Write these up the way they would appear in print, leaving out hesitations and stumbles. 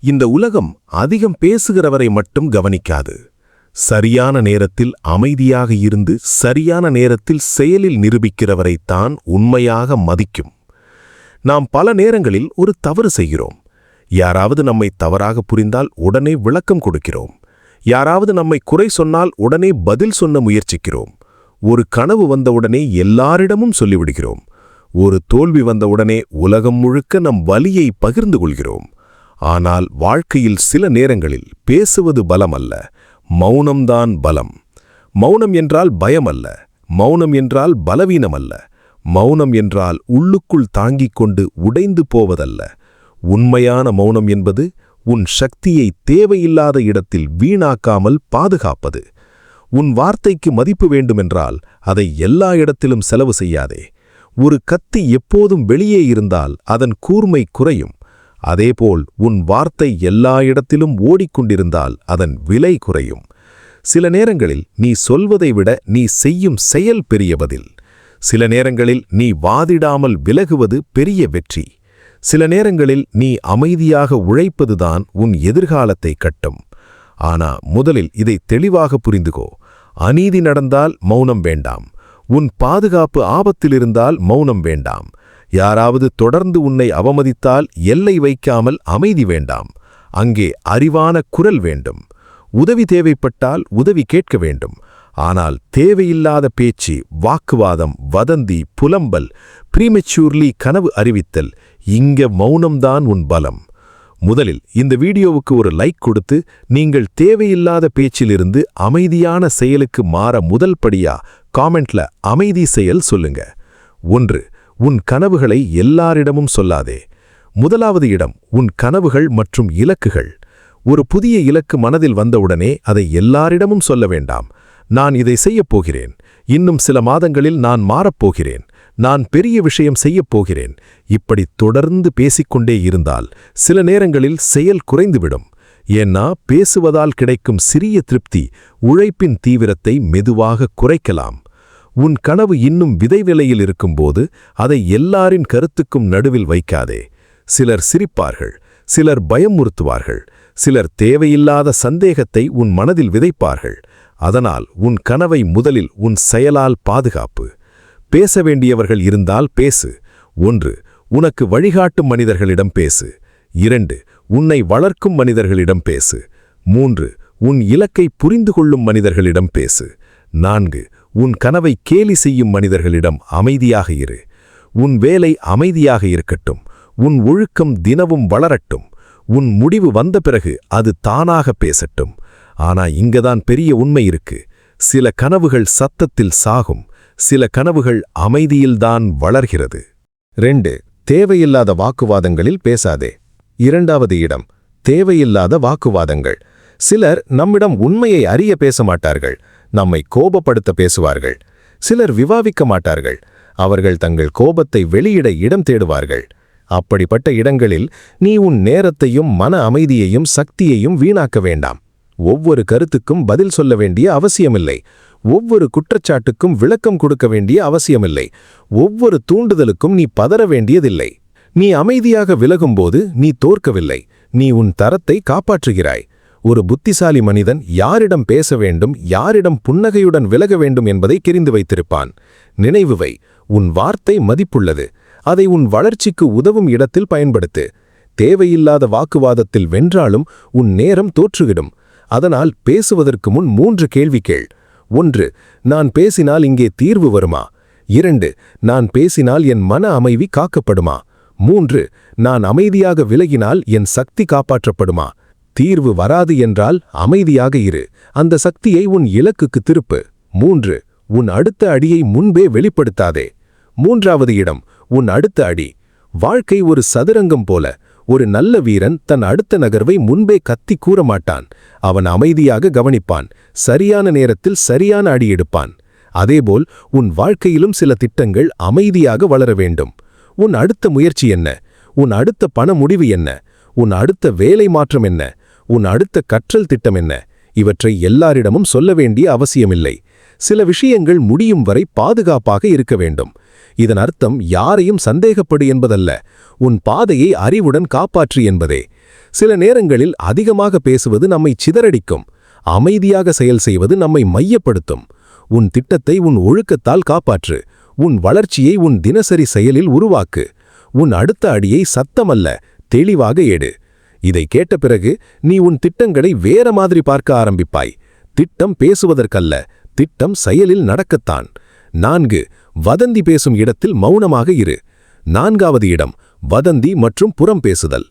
இந்த உலகம் அதிகம் பேசுகிறவரை மட்டும் கவனிக்காது. சரியான நேரத்தில் அமைதியாக இருந்து சரியான நேரத்தில் செயலில் நிரூபிக்கிறவரைத்தான் உண்மையாக மதிக்கும். நாம் பல நேரங்களில் ஒரு தவறு செய்கிறோம். யாராவது நம்மை தவறாக புரிந்தால் உடனே விளக்கம் கொடுக்கிறோம். யாராவது நம்மை குறை சொன்னால் உடனே பதில் சொல்ல முயற்சிக்கிறோம். ஒரு கனவு வந்தவுடனே எல்லாரிடமும் சொல்லிவிடுகிறோம். ஒரு தோல்வி வந்தவுடனே உலகம் முழுக்க நம் வலியை பகிர்ந்து கொள்கிறோம். ஆனால் வாழ்க்கையில் சில நேரங்களில் பேசுவது பலம் அல்ல, மௌனம்தான் பலம். மௌனம் என்றால் பயம் அல்ல, மௌனம் என்றால் பலவீனம் அல்ல, மௌனம் என்றால் உள்ளுக்குள் தாங்கிக் கொண்டு உடைந்து போவதல்ல. உண்மையான மௌனம் என்பது உன் சக்தியை தேவையில்லாத இடத்தில் வீணாக்காமல் பாதுகாப்பது. உன் வார்த்தைக்கு மதிப்பு வேண்டுமென்றால் அதை எல்லா இடத்திலும் செலவு செய்யாதே. ஒரு கத்தி எப்போதும் வெளியே இருந்தால் அதன் கூர்மை குறையும். அதேபோல் உன் வார்த்தை எல்லா இடத்திலும் ஓடிக்கொண்டிருந்தால் அதன் விலை குறையும். சில நேரங்களில் நீ சொல்வதை விட நீ செய்யும் செயல் பெரிய பதில். சில நேரங்களில் நீ வாதிடாமல் விலகுவது பெரிய வெற்றி. சில நேரங்களில் நீ அமைதியாக உழைப்பதுதான் உன் எதிர்காலத்தை கட்டும். ஆனா முதலில் இதை தெளிவாக புரிந்துகோ. அநீதி நடந்தால் மௌனம் வேண்டாம். உன் பாதுகாப்பு ஆபத்திலிருந்தால் மௌனம் வேண்டாம். யாராவது தொடர்ந்து உன்னை அவமதித்தால் எல்லை வைக்காமல் அமைதி வேண்டாம். அங்கே அறிவான குரல் வேண்டும். உதவி தேவைப்பட்டால் உதவி கேட்க வேண்டும். ஆனால் தேவையில்லாத பேச்சு, வாக்குவாதம், வதந்தி, புலம்பல், ப்ரீமெச்சூர்லி கனவு அறிவித்தல், இங்க மௌனம்தான் உன் பலம். முதலில் இந்த வீடியோவுக்கு ஒரு லைக் கொடுத்து நீங்கள் தேவையில்லாத பேச்சிலிருந்து அமைதியான செயலுக்கு மாற முதல் படியா காமெண்ட்ல அமைதி செயல் சொல்லுங்க. 1. உன் கனவுகளை எல்லாரிடமும் சொல்லாதே. முதலாவது இடம் உன் கனவுகள் மற்றும் இலக்குகள். ஒரு புதிய இலக்கு மனதில் வந்தவுடனே அதை எல்லாரிடமும் சொல்ல வேண்டாம். நான் இதை செய்யப் போகிறேன், இன்னும் சில மாதங்களில் நான் மாறப்போகிறேன், நான் பெரிய விஷயம் செய்யப் போகிறேன், இப்படி தொடர்ந்து பேசிக்கொண்டே இருந்தால் சில நேரங்களில் செயல் குறைந்துவிடும். ஏன்னா பேசுவதால் கிடைக்கும் சிறிய திருப்தி உழைப்பின் தீவிரத்தை மெதுவாக குறைக்கலாம். உன் கனவு இன்னும் விதைவிலையில் இருக்கும்போது அதை எல்லாரின் கருத்துக்கும் நடுவில் வைக்காதே. சிலர் சிரிப்பார்கள், சிலர் பயமுறுத்துவார்கள், சிலர் தேவையில்லாத சந்தேகத்தை உன் மனதில் விதைப்பார்கள். அதனால் உன் கனவை முதலில் உன் செயலால் பாதுகாப்பு. பேச வேண்டியவர்கள் இருந்தால் பேசு. 1. உனக்கு வழிகாட்டும் மனிதர்களிடம் பேசு. 2. உன்னை வளர்க்கும் மனிதர்களிடம் பேசு. 3. உன் இலக்கை புரிந்து கொள்ளும் மனிதர்களிடம் பேசு. 4. உன் கனவை கேலி செய்யும் மனிதர்களிடம் அமைதியாக இரு. உன் வேலை அமைதியாக இருக்கட்டும். உன் ஒழுக்கம் தினமும் வளரட்டும். உன் முடிவு வந்த பிறகு அது தானாக பேசட்டும். ஆனா இங்கதான் பெரிய உண்மை இருக்கு. சில கனவுகள் சத்தத்தில் சாகும், சில கனவுகள் அமைதியில்தான் வளர்கிறது. 2. தேவையில்லாத வாக்குவாதங்களில் பேசாதே. 2வது இடம் தேவையில்லாத வாக்குவாதங்கள். சிலர் நம்மிடம் உண்மையை அறிய பேச மாட்டார்கள், நம்மை கோபப்படுத்த பேசுவார்கள். சிலர் விவாதிக்க மாட்டார்கள், அவர்கள் தங்கள் கோபத்தை வெளியிட இடம் தேடுவார்கள். அப்படிப்பட்ட இடங்களில் நீ உன் நேரத்தையும் மன அமைதியையும் சக்தியையும் வீணாக்க வேண்டாம். ஒவ்வொரு கருத்துக்கும் பதில் சொல்ல வேண்டிய அவசியமில்லை. ஒவ்வொரு குற்றச்சாட்டுக்கும் விளக்கம் கொடுக்க வேண்டிய அவசியமில்லை. ஒவ்வொரு தூண்டுதலுக்கும் நீ பதற வேண்டியதில்லை. நீ அமைதியாக விலகும்போது நீ தோற்கவில்லை, நீ உன் தரத்தை காப்பாற்றுகிறாய். ஒரு புத்திசாலி மனிதன் யாரிடம் பேச வேண்டும், யாரிடம் புன்னகையுடன் விலக வேண்டும் என்பதை தெரிந்து வைத்திருப்பான். நினைவு வை, உன் வார்த்தை மதிப்புள்ளது. அதை உன் வளர்ச்சிக்கு உதவும் இடத்தில் பயன்படுத்து. தேவையில்லாத வாக்குவாதத்தில் வென்றாலும் உன் நேரம் தோற்றுவிடும். அதனால் பேசுவதற்கு முன் 3 கேள்வி கேள். 1. நான் பேசினால் இங்கே தீர்வு வருமா? 2. நான் பேசினால் என் மன அமைதி காக்கப்படுமா? 3. நான் அமைதியாக விலகினால் என் சக்தி காப்பாற்றப்படுமா? தீர்வு வராது என்றால் அமைதியாக இரு. அந்த சக்தியை உன் இலக்குக்கு திருப்பு. 3. உன் அடுத்த அடியை முன்பே வெளிப்படுத்தாதே. 3வது இடம் உன் அடுத்த அடி. வாழ்க்கை ஒரு சதுரங்கம் போல. ஒரு நல்ல வீரன் தன் அடுத்த நகர்வை முன்பே கத்தி கூற மாட்டான். அவன் அமைதியாக கவனிப்பான், சரியான நேரத்தில் சரியான அடி எடுப்பான். அதேபோல் உன் வாழ்க்கையிலும் சில திட்டங்கள் அமைதியாக வளர வேண்டும். உன் அடுத்த முயற்சி என்ன? உன் அடுத்த பண முடிவு என்ன? உன் அடுத்த வேலை மாற்றம் என்ன? உன் அடுத்த கற்றல் திட்டம் என்ன? இவற்றை எல்லாரிடமும் சொல்ல வேண்டிய அவசியமில்லை. சில விஷயங்கள் முடியும் வரை பாதுகாப்பாக இருக்க வேண்டும். இதன் அர்த்தம் யாரையும் சந்தேகப்படு என்பதல்ல, உன் பாதையை அறிவுடன் காப்பாற்று என்பதே. சில நேரங்களில் அதிகமாக பேசுவது நம்மை சிதறடிக்கும். அமைதியாக செயல் செய்வது நம்மை மையப்படுத்தும். உன் திட்டத்தை உன் ஒழுக்கத்தால் காப்பாற்று. உன் வளர்ச்சியை உன் தினசரி செயலில் உருவாக்கு. உன் அடுத்த அடியை சத்தமல்ல, தெளிவாக எடு. இதை கேட்ட பிறகு நீ உன் திட்டங்களை வேற மாதிரி பார்க்க ஆரம்பிப்பாய். திட்டம் பேசுவதற்கல்ல, திட்டம் செயலில் நடக்கத்தான். 4. வதந்தி பேசும் இடத்தில் மௌனமாக இரு. 4வது இடம், வதந்தி மற்றும் புறம் பேசுதல்.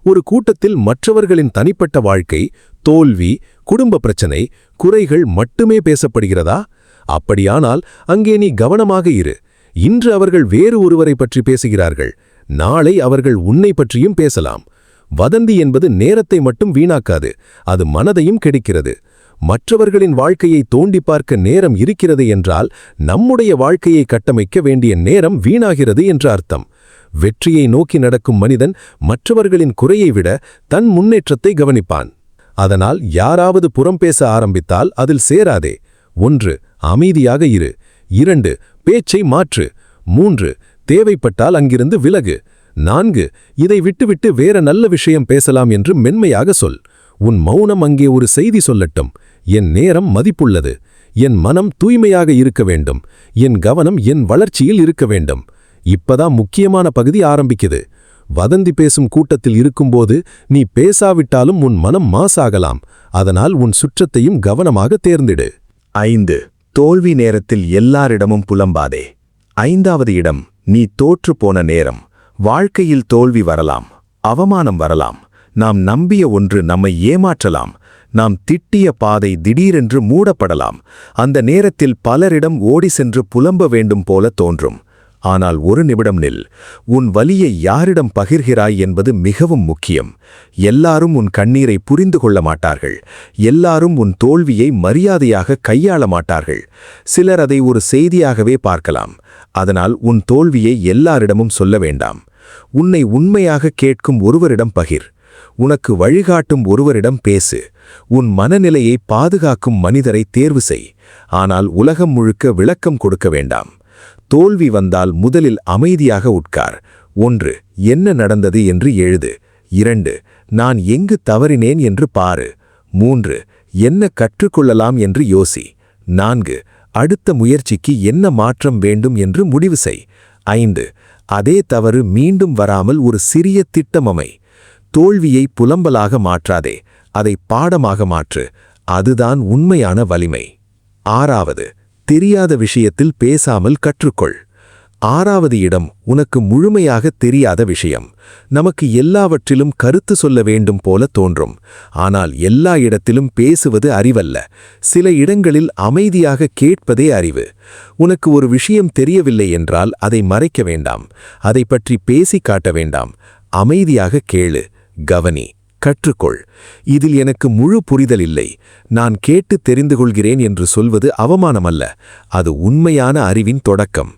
ஒரு கூட்டத்தில் மற்றவர்களின் தனிப்பட்ட வாழ்க்கை, தோல்வி, குடும்ப பிரச்சனை, குறைகள் மட்டுமே பேசப்படுகிறதா? அப்படியானால் அங்கே நீ கவனமாக இரு. இன்று அவர்கள் வேறு ஒருவரை பற்றி பேசுகிறார்கள், நாளை அவர்கள் உன்னை பற்றியும் பேசலாம். வதந்தி என்பது நேரத்தை மட்டும் வீணாக்காது, அது மனதையும் கெடுக்கிறது. மற்றவர்களின் வாழ்க்கையை தோண்டி பார்க்க நேரம் இருக்கிறது என்றால் நம்முடைய வாழ்க்கையை கட்டமைக்க வேண்டிய நேரம் வீணாகிறது என்ற அர்த்தம். வெற்றியை நோக்கி நடக்கும் மனிதன் மற்றவர்களின் குறையை விட தன் முன்னேற்றத்தை கவனிப்பான். அதனால் யாராவது புறம் பேச ஆரம்பித்தால் அதில் சேராதே. 1. அமைதியாக இரு. 2. பேச்சை மாற்று. 3. தேவைப்பட்டால் அங்கிருந்து விலகு. 4. இதை விட்டுவிட்டு வேற நல்ல விஷயம் பேசலாம் என்று மென்மையாக சொல். உன் மௌனம் அங்கே ஒரு செய்தி சொல்லட்டும். என் நேரம் மதிப்புள்ளது. என் மனம் தூய்மையாக இருக்க வேண்டும். என் கவனம் என் வளர்ச்சியில் இருக்க வேண்டும். இப்பதான் முக்கியமான பகுதி ஆரம்பிக்குது. வதந்தி பேசும் கூட்டத்தில் இருக்கும்போது நீ பேசாவிட்டாலும் உன் மனம் மாசாகலாம். அதனால் உன் சுற்றத்தையும் கவனமாக தேர்ந்திடு. 5. தோல்வி நேரத்தில் எல்லாரிடமும் புலம்பாதே. 5வது இடம், நீ தோற்று போன நேரம். வாழ்க்கையில் தோல்வி வரலாம், அவமானம் வரலாம். நாம் நம்பிய ஒன்று நம்மை ஏமாற்றலாம். நாம் திட்டிய பாதை திடீரென்று மூடப்படலாம். அந்த நேரத்தில் பலரிடம் ஓடி சென்று புலம்ப வேண்டும் போல தோன்றும். ஆனால் ஒரு நிமிடம் நில். உன் வலியை யாரிடம் பகிர்கிறாய் என்பது மிகவும் முக்கியம். எல்லாரும் உன் கண்ணீரை புரிந்து கொள்ள மாட்டார்கள். எல்லாரும் உன் தோல்வியை மரியாதையாக கையாள மாட்டார்கள். சிலர் அதை ஒரு செய்தியாகவே பார்க்கலாம். அதனால் உன் தோல்வியை எல்லாரிடமும் சொல்ல வேண்டாம். உன்னை உண்மையாக கேட்கும் ஒருவரிடம் பகிர். உனக்கு வழிகாட்டும் ஒருவரிடம் பேசு. உன் மனநிலையை பாதுகாக்கும் மனிதரை தேர்வு செய். ஆனால் உலகம் முழுக்க விளக்கம் கொடுக்க வேண்டாம். தோல்வி வந்தால் முதலில் அமைதியாக உட்கார். 1. என்ன நடந்தது என்று எழுது. 2. நான் எங்கு தவறினேன் என்று பாரு. 3. என்ன கற்றுக்கொள்ளலாம் என்று யோசி. 4. அடுத்த முயற்சிக்கு என்ன மாற்றம் வேண்டும் என்று முடிவு செய். 5. அதே தவறு மீண்டும் வராமல் ஒரு சிறிய திட்டமமை. தோல்வியை புலம்பலாக மாற்றாதே, அதை பாடமாக மாற்று. அதுதான் உண்மையான வலிமை. 6வது, தெரியாத விஷயத்தில் பேசாமல் கற்றுக்கொள். 6வது இடம், உனக்கு முழுமையாக தெரியாத விஷயம். நமக்கு எல்லாவற்றிலும் கருத்து சொல்ல வேண்டும் போல தோன்றும். ஆனால் எல்லா இடத்திலும் பேசுவது அறிவல்ல. சில இடங்களில் அமைதியாக கேட்பதே அறிவு. உனக்கு ஒரு விஷயம் தெரியவில்லை என்றால் அதை மறைக்க வேண்டாம். அதை பற்றி பேசி காட்ட வேண்டாம். அமைதியாக கேளு, கவனி, கற்றுக்கொள். இதில் எனக்கு முழு புரிதல் இல்லை, நான் கேட்டு தெரிந்து கொள்கிறேன் என்று சொல்வது அவமானமல்ல. அது உண்மையான அறிவின் தொடக்கம்.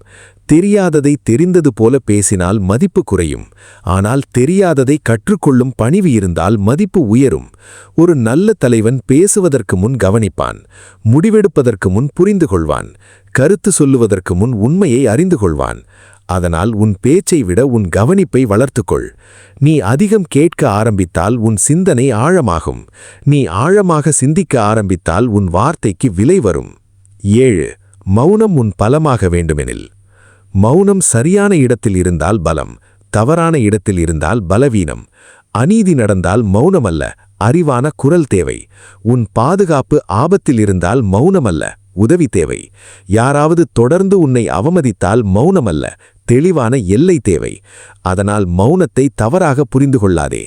தெரியாததை தெரிந்தது போல பேசினால் மதிப்பு குறையும். ஆனால் தெரியாததை கற்றுக்கொள்ளும் பணிவு இருந்தால் மதிப்பு உயரும். ஒரு நல்ல தலைவன் பேசுவதற்கு முன் கவனிப்பான். முடிவெடுப்பதற்கு முன் புரிந்து கொள்வான். கருத்து சொல்லுவதற்கு முன் உண்மையை அறிந்து கொள்வான். அதனால் உன் பேச்சை விட உன் கவனிப்பை வளர்த்துக்கொள். நீ அதிகம் கேட்க ஆரம்பித்தால் உன் சிந்தனை ஆழமாகும். நீ ஆழமாக சிந்திக்க ஆரம்பித்தால் உன் வார்த்தைக்கு விலை வரும். 7. மௌனம் உன் பலமாக வேண்டுமெனில். மௌனம் சரியான இடத்தில் இருந்தால் பலம், தவறான இடத்தில் இருந்தால் பலவீனம். அநீதி நடந்தால் மௌனமல்ல, அறிவான குரல் தேவை. உன் பாதுகாப்பு ஆபத்தில் இருந்தால் மௌனமல்ல, உதவி தேவை. யாராவது தொடர்ந்து உன்னை அவமதித்தால் மௌனமல்ல, தெளிவான எல்லை தேவை. அதனால் மௌனத்தை தவறாக புரிந்து கொள்ளாதே.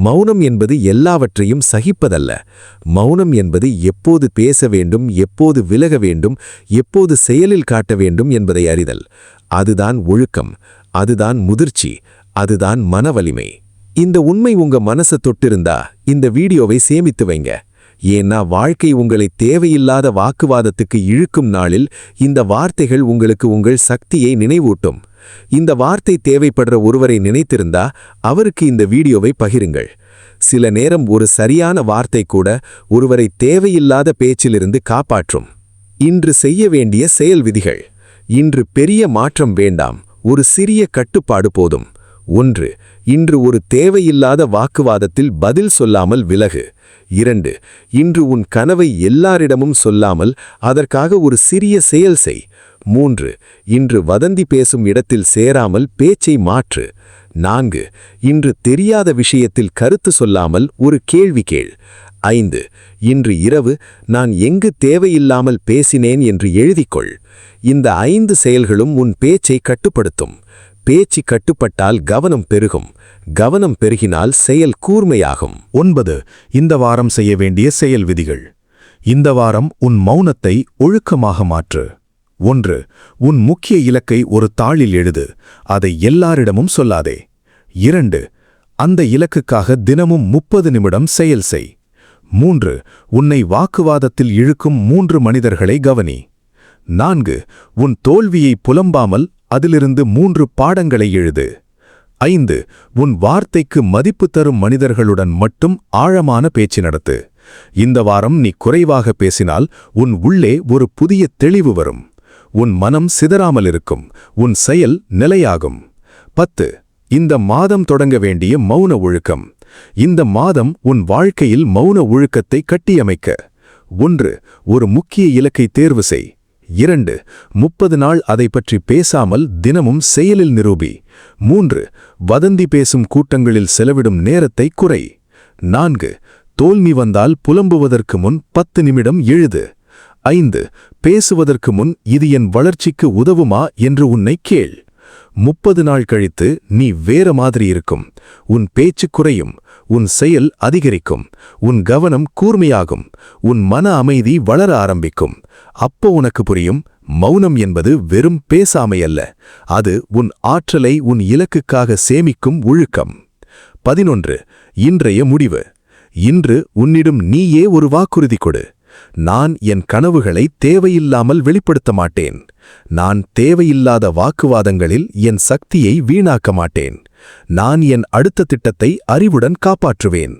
மௌனம் என்பது எல்லாவற்றையும் சகிப்பதல்ல. மௌனம் என்பது எப்போது பேச வேண்டும், எப்போது விலக வேண்டும், எப்போது செயலில் காட்ட வேண்டும் என்பதை அறிதல். அதுதான் ஒழுக்கம், அதுதான் முதிர்ச்சி, அதுதான் மனவலிமை. இந்த உண்மை உங்க மனசை தொட்டிருந்தா இந்த வீடியோவை சேமித்து வைங்க. ஏன்னா வாழ்க்கை உங்களை தேவையில்லாத வாக்குவாதத்துக்கு இழுக்கும் நாளில் இந்த வார்த்தைகள் உங்களுக்கு உங்கள் சக்தியை நினைவூட்டும். இந்த வார்த்தை தேவைப்படுற ஒருவரை நினைத்திருந்தா அவருக்கு இந்த வீடியோவை பகிருங்கள். சில நேரம் ஒரு சரியான வார்த்தை கூட ஒருவரை தேவையில்லாத பேச்சிலிருந்து காப்பாற்றும். இன்று செய்ய வேண்டிய செயல் விதிகள். இன்று பெரிய மாற்றம் வேண்டாம், ஒரு சிறிய கட்டுப்பாடு போதும். 1. இன்று ஒரு தேவையில்லாத வாக்குவாதத்தில் பதில் சொல்லாமல் விலகு. 2. இன்று உன் கனவை எல்லாரிடமும் சொல்லாமல் அதற்காக ஒரு சிறிய செயல் செய். 3. இன்று வதந்தி பேசும் இடத்தில் சேராமல் பேச்சை மாற்று. 4. இன்று தெரியாத விஷயத்தில் கருத்து சொல்லாமல் ஒரு கேள்வி கேள். 5. இன்று இரவு நான் எங்கு தேவையில்லாமல் பேசினேன் என்று எழுதிக்கொள். இந்த 5 செயல்களும் உன் பேச்சை கட்டுப்படுத்தும். பேச்சு கட்டுப்பட்டால் கவனம் பெருகும். கவனம் பெருகினால் செயல் கூர்மையாகும். 9. இந்த வாரம் செய்ய வேண்டிய செயல் விதிகள். இந்த வாரம் உன் மௌனத்தை ஒழுக்கமாக மாற்று. 1. உன் முக்கிய இலக்கை ஒரு தாளில் எழுது. அதை எல்லாரிடமும் சொல்லாதே. 2. அந்த இலக்குக்காக தினமும் 30 நிமிடம் செயல் செய். 3. உன்னை வாக்குவாதத்தில் இழுக்கும் 3 மனிதர்களை கவனி. 4. உன் தோல்வியை புலம்பாமல் அதிலிருந்து 3 பாடங்களை எழுது. 5. உன் வார்த்தைக்கு மதிப்பு தரும் மனிதர்களுடன் மட்டும் ஆழமான பேச்சு நடத்து. இந்த வாரம் நீ குறைவாக பேசினால் உன் உள்ளே ஒரு புதிய தெளிவு வரும். உன் மனம் சிதறாமல் இருக்கும். உன் செயல் நிலையாகும். 10. இந்த மாதம் தொடங்க வேண்டிய மௌன ஒழுக்கம். இந்த மாதம் உன் வாழ்க்கையில் மௌன ஒழுக்கத்தை கட்டியமைக்க. 1. ஒரு முக்கிய இலக்கை தேர்வு செய். 2. 30 நாள் அதை பற்றி பேசாமல் தினமும் செயலில் நிரூபி. 3. வதந்தி பேசும் கூட்டங்களில் செலவிடும் நேரத்தை குறை. 4. தோல்வி வந்தால் புலம்புவதற்கு முன் 10 நிமிடம் எழுது. 5. பேசுவதற்கு முன் இது என் வளர்ச்சிக்கு உதவுமா என்று உன்னை கேள். 30 நாள் கழித்து நீ வேற மாதிரி இருக்கும். உன் பேச்சு குறையும். உன் செயல் அதிகரிக்கும். உன் கவனம் கூர்மையாகும். உன் மன அமைதி வளர ஆரம்பிக்கும். அப்போ உனக்கு புரியும், மௌனம் என்பது வெறும் பேசாமை அல்ல. அது உன் ஆற்றலை உன் இலக்குக்காக சேமிக்கும் ஒழுக்கம். 11. இன்றைய முடிவு. இன்று உன்னிடம் நீயே ஒரு வாக்குறுதி கொடு. நான் என் கனவுகளை தேவையில்லாமல் வெளிப்படுத்த மாட்டேன். நான் தேவையில்லாத வாக்குவாதங்களில் என் சக்தியை வீணாக்க மாட்டேன். நான் என் அடுத்த திட்டத்தை அறிவுடன் காப்பாற்றுவேன்.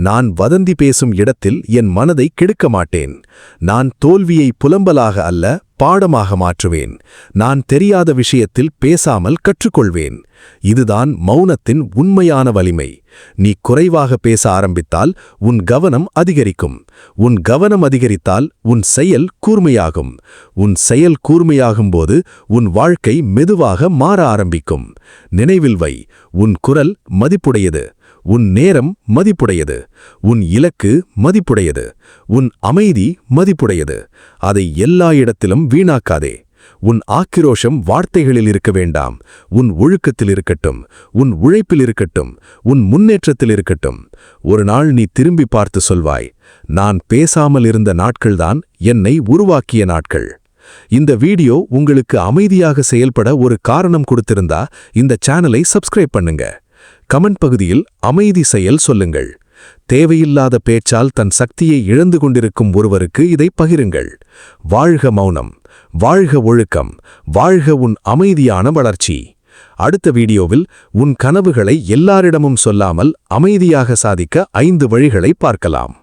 நான் வதந்தி பேசும் இடத்தில் என் மனதை கெடுக்க மாட்டேன். நான் தோல்வியை புலம்பலாக அல்ல, பாடமாக மாற்றுவேன். நான் தெரியாத விஷயத்தில் பேசாமல் கற்றுக்கொள்வேன். இதுதான் மௌனத்தின் உண்மையான வலிமை. நீ குறைவாக பேச ஆரம்பித்தால் உன் கவனம் அதிகரிக்கும். உன் கவனம் அதிகரித்தால் உன் செயல் கூர்மையாகும். உன் செயல் கூர்மையாகும்போது உன் வாழ்க்கை மெதுவாக மாற ஆரம்பிக்கும். நினைவில் வை, உன் குரல் மதிப்புடையது. உன் நேரம் மதிப்புடையது. உன் இலக்கு மதிப்புடையது. உன் அமைதி மதிப்புடையது. அதை எல்லா இடத்திலும் வீணாக்காதே. உன் ஆக்கிரோஷம் வார்த்தைகளில் இருக்க வேண்டாம். உன் ஒழுக்கத்தில் இருக்கட்டும். உன் உழைப்பில் இருக்கட்டும். உன் முன்னேற்றத்தில் இருக்கட்டும். ஒரு நாள் நீ திரும்பி பார்த்து சொல்வாய், நான் பேசாமல் இருந்த நாட்கள்தான் என்னை உருவாக்கிய நாட்கள். இந்த வீடியோ உங்களுக்கு அமைதியாக செயல்பட ஒரு காரணம் கொடுத்திருந்தா இந்த சேனலை சப்ஸ்கிரைப் பண்ணுங்க. கமெண்ட் பகுதியில் அமைதி செயல் சொல்லுங்கள். தேவையில்லாத பேச்சால் தன் சக்தியை இழந்து கொண்டிருக்கும் ஒருவருக்கு இதை பகிருங்கள். வாழ்க மௌனம், வாழ்க ஒழுக்கம், வாழ்க உன் அமைதியான வளர்ச்சி. அடுத்த வீடியோவில் உன் கனவுகளை எல்லாரிடமும் சொல்லாமல் அமைதியாக சாதிக்க 5 வழிகளை பார்க்கலாம்.